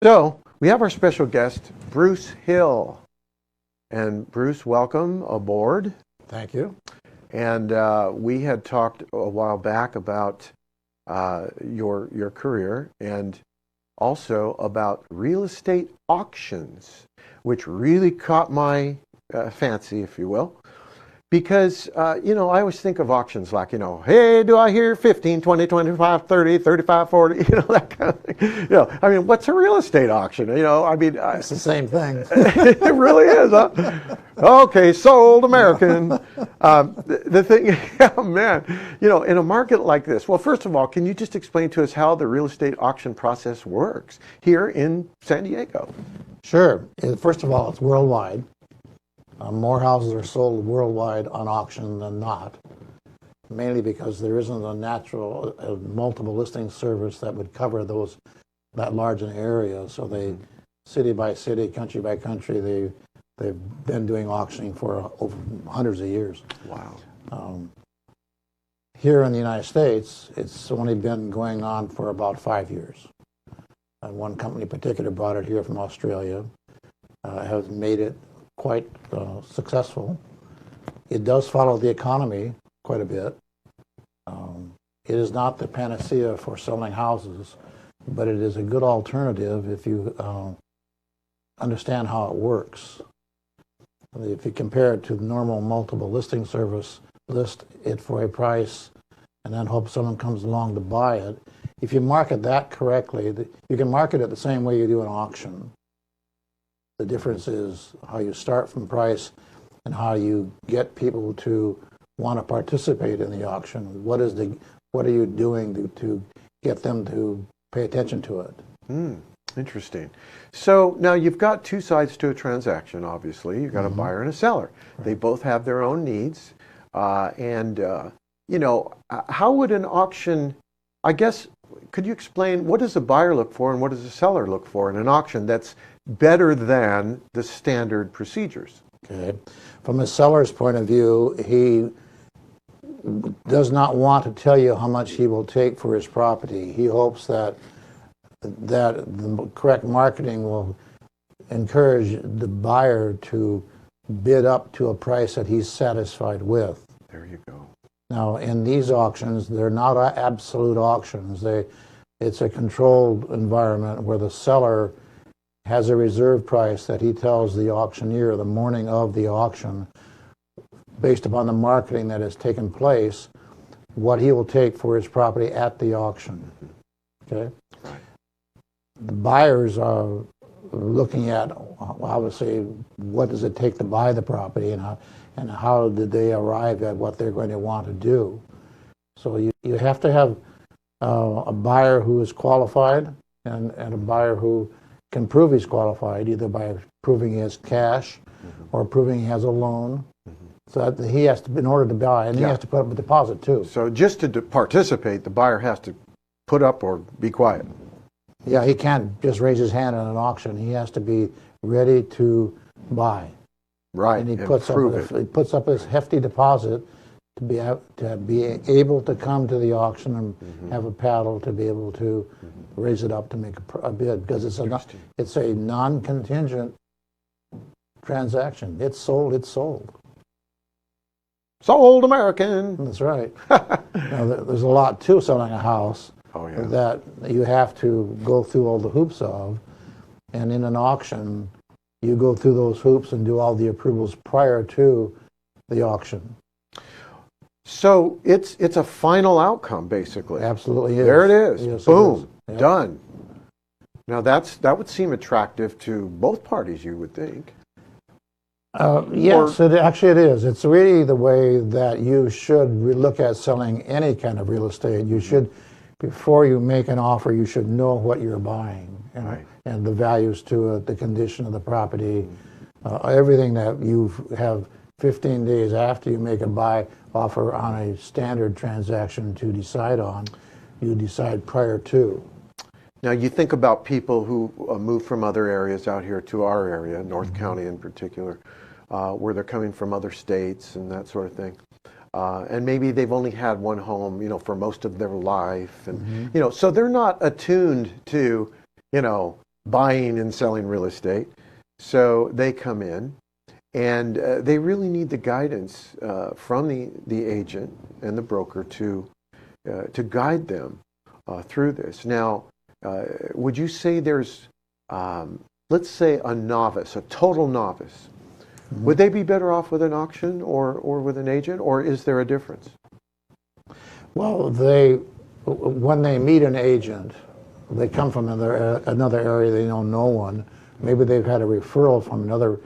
So we have our special guest, Bruce Hill. And Bruce, welcome aboard. Thank you. And we had talked a while back about your career and also about real estate auctions, which really caught my fancy, if you will. Because, I always think of auctions like, hey, do I hear 15, 20, 25, 30, 35, 40, that kind of thing. I mean, what's a real estate auction? It's the same thing. It really is, huh? Okay, sold American. The thing, yeah, man, in a market like this, well, first of all, can you just explain to us how the real estate auction process works here in San Diego? Sure. First of all, it's worldwide. More houses are sold worldwide on auction than not, mainly because there isn't a natural multiple listing service that would cover that large an area. So they, city by city, country by country, they've been doing auctioning for over hundreds of years. Wow. Here in the United States, it's only been going on for about 5 years. One company in particular brought it here from Australia, has made it quite successful. It does follow the economy quite a bit. It is not the panacea for selling houses, but it is a good alternative if you understand how it works. If you compare it to the normal multiple listing service, list it for a price and then hope someone comes along to buy it. If you market that correctly, you can market it the same way you do an auction. The difference is how you start from price and how you get people to want to participate in the auction. What are you doing to get them to pay attention to it? Interesting. So now you've got two sides to a transaction, obviously. You've got a buyer and a seller. Right. They both have their own needs. How would an auction, I guess, could you explain what does a buyer look for and what does a seller look for in an auction that's better than the standard procedures? Okay. From a seller's point of view, he does not want to tell you how much he will take for his property. He hopes that the correct marketing will encourage the buyer to bid up to a price that he's satisfied with. There you go. Now, in these auctions, they're not absolute auctions. It's a controlled environment where the seller has a reserve price that he tells the auctioneer the morning of the auction, based upon the marketing that has taken place, what he will take for his property at the auction. Okay? Right. The buyers are looking at, obviously, what does it take to buy the property and how did they arrive at what they're going to want to do. So you have to have a buyer who is qualified and a buyer who can prove he's qualified, either by proving he has cash or proving he has a loan. So that he has to, in order to buy, and he has to put up a deposit too. So just to participate, the buyer has to put up or be quiet. Yeah, he can't just raise his hand in an auction. He has to be ready to buy. Right, and he puts up his hefty deposit to be able to come to the auction and have a paddle to be able to raise it up to make a bid, because it's a non-contingent transaction. It's sold. Sold American. That's right. Now, there's a lot to selling a house that you have to go through all the hoops of, and in an auction, you go through those hoops and do all the approvals prior to the auction. So it's a final outcome, basically. Absolutely is. There it is. Yes, boom. it is. Yep. Done. Now that would seem attractive to both parties, you would think. Yes, it is. It's really the way that you should look at selling any kind of real estate. You should, before you make an offer, you should know what you're buying and the values to it, the condition of the property, everything that you have 15 days after you make a buy offer on a standard transaction to decide on, you decide prior to. Now you think about people who move from other areas out here to our area, North County in particular, where they're coming from other states and that sort of thing. And maybe they've only had one home, for most of their life. And, so they're not attuned to, buying and selling real estate. So they come in, and they really need the guidance from the agent and the broker to guide them through this. Now, would you say there's, let's say, a novice, a total novice? Mm-hmm. Would they be better off with an auction or with an agent, or is there a difference? Well, when they meet an agent, they come from another area, they know no one. Maybe they've had a referral from another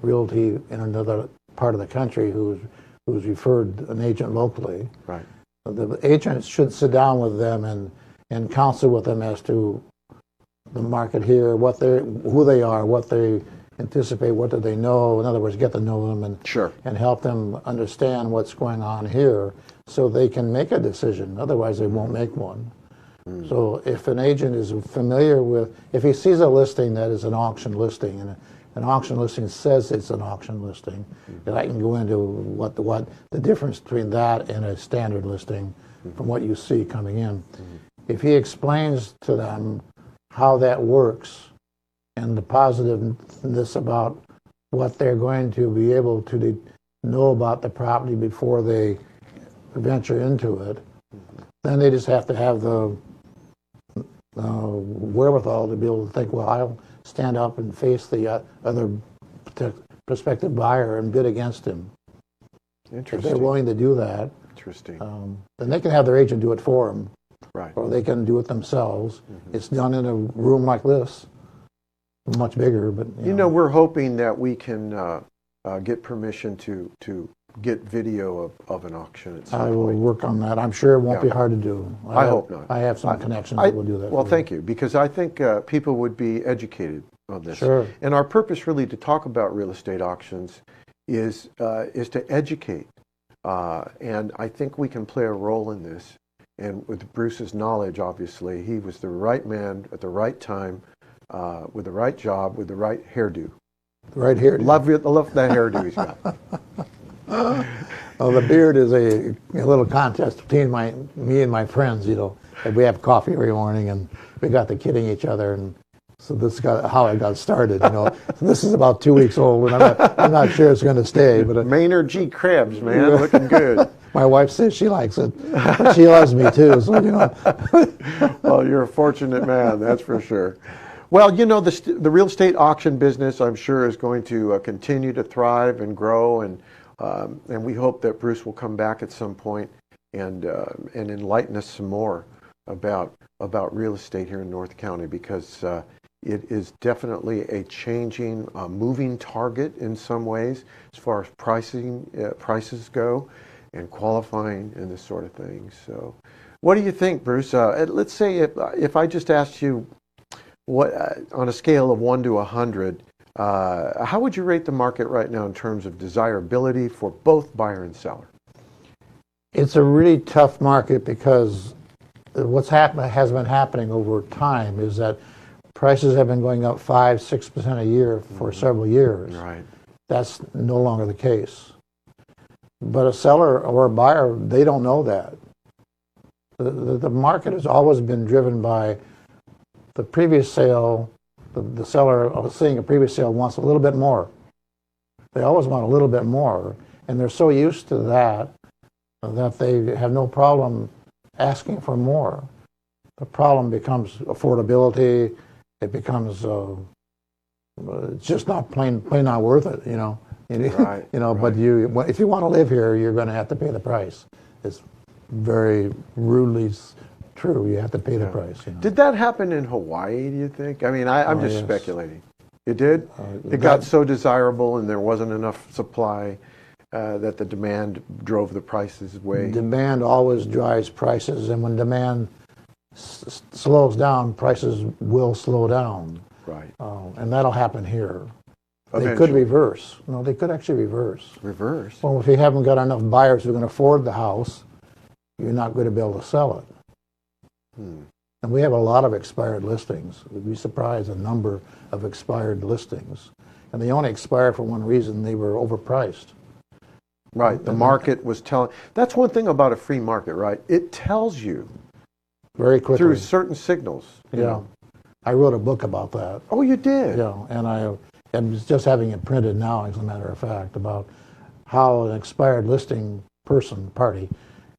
realty in another part of the country who's referred an agent locally. Right. The agent should sit down with them and counsel with them as to the market here, who they are, what they anticipate, what do they know. In other words, get to know them and help them understand what's going on here so they can make a decision. Otherwise, they won't make one. Mm. So if an agent is familiar with, if he sees a listing that is an auction listing, and an auction listing says it's an auction listing, then I can go into what the difference between that and a standard listing from what you see coming in. If he explains to them how that works and the positiveness about what they're going to be able to know about the property before they venture into it, then they just have to have the wherewithal to be able to think, well, I'll stand up and face the other prospective buyer and bid against him. If they're willing to do that, then they can have their agent do it for them. Right. Or they can do it themselves. Mm-hmm. It's done in a room like this, much bigger. But you know, we're hoping that we can get permission to get video of an auction at some point. I will work on that. I'm sure it won't be hard to do. I hope not. I have some connections that will do that. Well, thank you, because I think people would be educated on this. Sure. And our purpose really to talk about real estate auctions is to educate. And I think we can play a role in this. And with Bruce's knowledge, obviously, he was the right man at the right time, with the right job, with the right hairdo. The right hairdo. Love that hairdo he's got. Well, the beard is a little contest between me and my friends, you know. And we have coffee every morning, and we got to kidding each other, and so this is how I got started, you know. So this is about 2 weeks old, and I'm not sure it's going to stay. But Maynard G. Krebs, man, looking good. My wife says she likes it. But she loves me too, so you know. Well, you're a fortunate man, that's for sure. Well, you know, the real estate auction business, I'm sure, is going to continue to thrive and grow, and we hope that Bruce will come back at some point and enlighten us some more about real estate here in North County, because it is definitely a changing, moving target in some ways as far as prices go, and qualifying and this sort of thing. So, what do you think, Bruce? Let's say if I just asked you, what on a scale of 1 to 100, how would you rate the market right now in terms of desirability for both buyer and seller? It's a really tough market, because has been happening over time is that prices have been going up 5-6% a year for several years. Right. That's no longer the case. But a seller or a buyer, they don't know that. The market has always been driven by the previous sale. The seller seeing a previous sale wants a little bit more. They always want a little bit more, and they're so used to that they have no problem asking for more. The problem becomes affordability. It becomes it's just not plain not worth it, you know. Right, you know, right. But if you want to live here, you're going to have to pay the price. It's very rudely true. You have to pay the price. You know? Did that happen in Hawaii, do you think? I mean, I'm just speculating. It did? It got so desirable and there wasn't enough supply that the demand drove the prices way. Demand always drives prices, and when demand slows down, prices will slow down. Right. And that'll happen here. Eventually. They could reverse. No, they could actually reverse. Reverse? Well, if you haven't got enough buyers who can afford the house, you're not going to be able to sell it. And we have a lot of expired listings. We'd be surprised, a number of expired listings. And they only expired for one reason: they were overpriced. Right. The market was telling. That's one thing about a free market, right? It tells you very quickly through certain signals. Yeah. I wrote a book about that. Oh, you did? Yeah, and I am just having it printed now, as a matter of fact, about how an expired listing party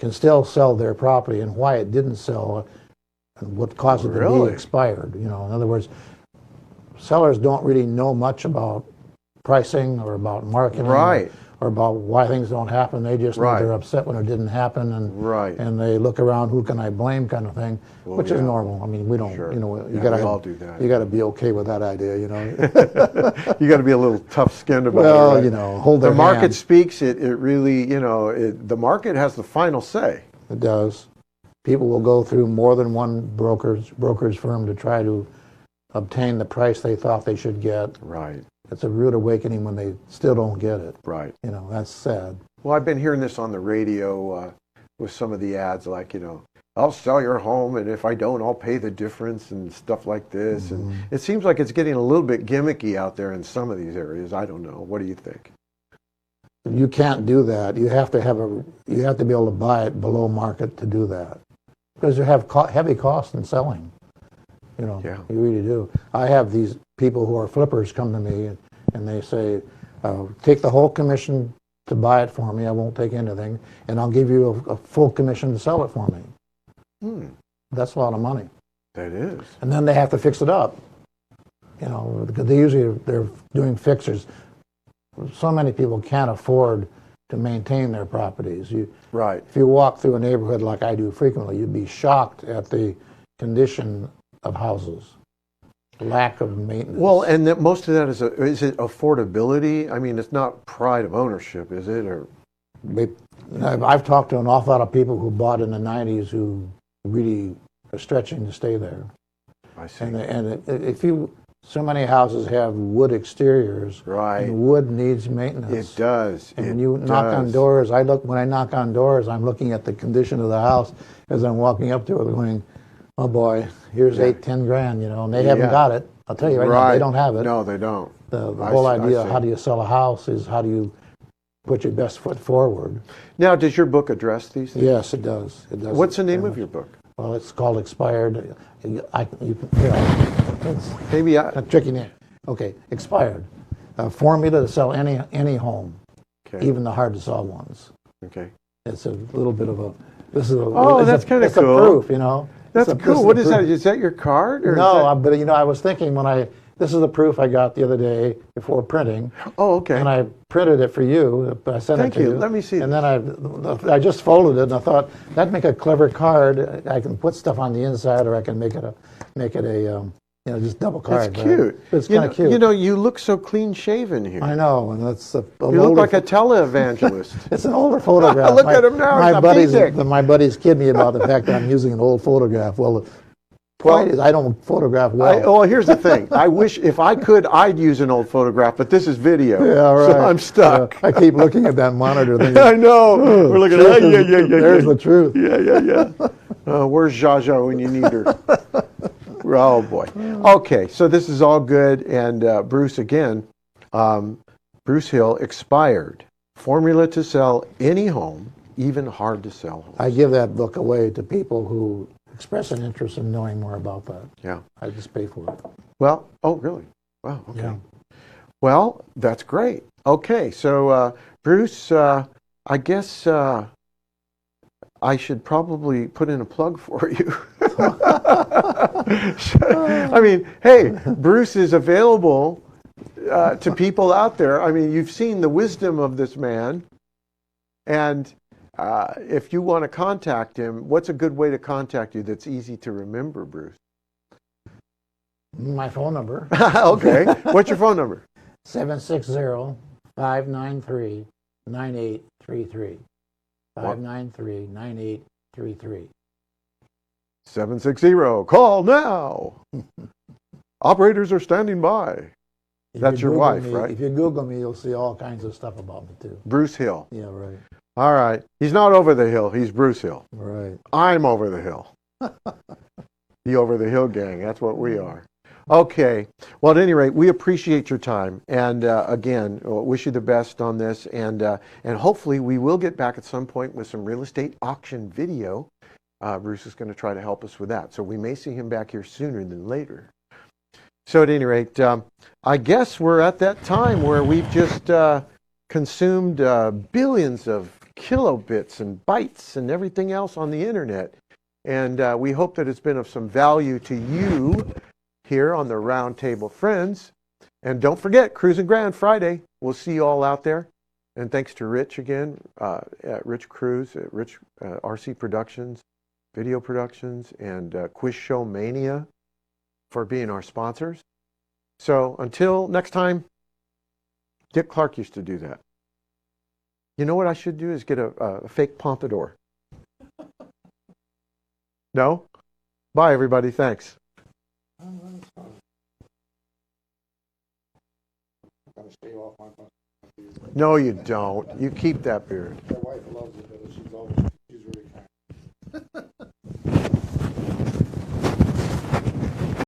can still sell their property and why it didn't sell and what caused it to Really? be expired. You know, in other words, sellers don't really know much about pricing or about marketing, Right. or about why things don't happen. They just know Right. they're upset when it didn't happen, Right. and they look around, who can I blame, kind of thing, Well, which is yeah. normal. I mean, we don't, Sure. you know, you Yeah, gotta we have, all do that. you gotta be okay with that idea, you know. You got to be a little tough-skinned about Well, it. Right? you know, hold The their market hand. speaks. It really, you know, the market has the final say. It does. People will go through more than one broker's firm to try to obtain the price they thought they should get. Right. It's a rude awakening when they still don't get it. Right. You know, that's sad. Well, I've been hearing this on the radio with some of the ads, like, you know, I'll sell your home, and if I don't, I'll pay the difference and stuff like this. And it seems like it's getting a little bit gimmicky out there in some of these areas. I don't know. What do you think? You can't do that. You have to be able to buy it below market to do that, because you have heavy costs in selling. You know, Yeah. you really do. I have these people who are flippers come to me and they say, take the whole commission to buy it for me. I won't take anything, and I'll give you a full commission to sell it for me. That's a lot of money. That is. And then they have to fix it up. You know, because they're doing fixers. So many people can't afford to maintain their properties. Right. If you walk through a neighborhood like I do frequently, you'd be shocked at the condition of houses, lack of maintenance. Well, and that most of that is it affordability? I mean, it's not pride of ownership, is it? Or I've talked to an awful lot of people who bought in the 90s who really are stretching to stay there. I see. And so many houses have wood exteriors, Right. and wood needs maintenance. It does. And It when you knock on does. doors, when I knock on doors, I'm looking at the condition of the house as I'm walking up to it, going, "Oh boy, here's Yeah. 10 grand," you know, and they haven't Yeah. got it. I'll tell you right now, they don't have it. No, they don't. The I whole see- I idea of see. how do you sell a house is how do you put your best foot forward. Now, does your book address these things? Yes, it does. It does. What's the name very of your much. book? Well, it's called Expired. It's Maybe a tricky name. Okay, Expired. A formula to sell any home, Okay. even the hard to sell ones. Okay. It's a little bit of a. This is a. Oh, it's that's a- kinda it's a cool. proof, you know. That's This cool. is What the is that? proof. Is that your card? Or is No, that- but you know, I was thinking this is the proof I got the other day before printing, Oh, okay. and I printed it for you. I sent Thank it to you. you. Let me see And then I just folded it, and I thought that'd make a clever card. I can put stuff on the inside, or I can make it a just double card. That's right? cute. It's You kind know- of cute. You know, you look so clean shaven here. I know, and that's You look like a televangelist. It's an older photograph. Look at him now, he's amazing. My buddies kid me about the fact that I'm using an old photograph. Well, the point is I don't photograph well. Well, here's the thing. I wish if I could, I'd use an old photograph, but this is video. Yeah, right. So I'm stuck. I keep looking at that monitor thinking, I know. We're looking at there's the truth. Yeah. Where's Jaja when you need her? Oh, boy. Okay, so this is all good. And Bruce, again, Bruce Hill, Expired. Formula to sell any home, even hard to sell homes. I give that book away to people who express an interest in knowing more about that. Yeah. I just pay for it. Well, oh, really? Wow, okay. Yeah. Well, that's great. Okay, so Bruce, I guess I should probably put in a plug for you. I mean, hey, Bruce is available to people out there. I mean, you've seen the wisdom of this man. And if you want to contact him, what's a good way to contact you that's easy to remember, Bruce? My phone number, Okay. What's your phone number? 760-593-9833. 593-9833. 760. Call now. Operators are standing by. If That's you your Google wife, me- right? If you Google me, you'll see all kinds of stuff about me, too. Bruce Hill. Yeah, right. All right. He's not over the hill. He's Bruce Hill. Right. I'm over the hill. The Over the Hill gang. That's what we are. Okay. Well, at any rate, we appreciate your time. And again, wish you the best on this. And hopefully we will get back at some point with some real estate auction video. Bruce is going to try to help us with that. So we may see him back here sooner than later. So at any rate, I guess we're at that time where we've just consumed billions of kilobits and bytes and everything else on the internet. And we hope that it's been of some value to you here on the Round Table Friends. And don't forget, Cruising Grand Friday. We'll see you all out there. And thanks to Rich again, at Rich Cruz, at Rich RC Productions, Video Productions, and Quiz Show Mania for being our sponsors. So until next time, Dick Clark used to do that. You know what I should do is get a fake pompadour. No? Bye, everybody. Thanks. No, you don't. You keep that beard.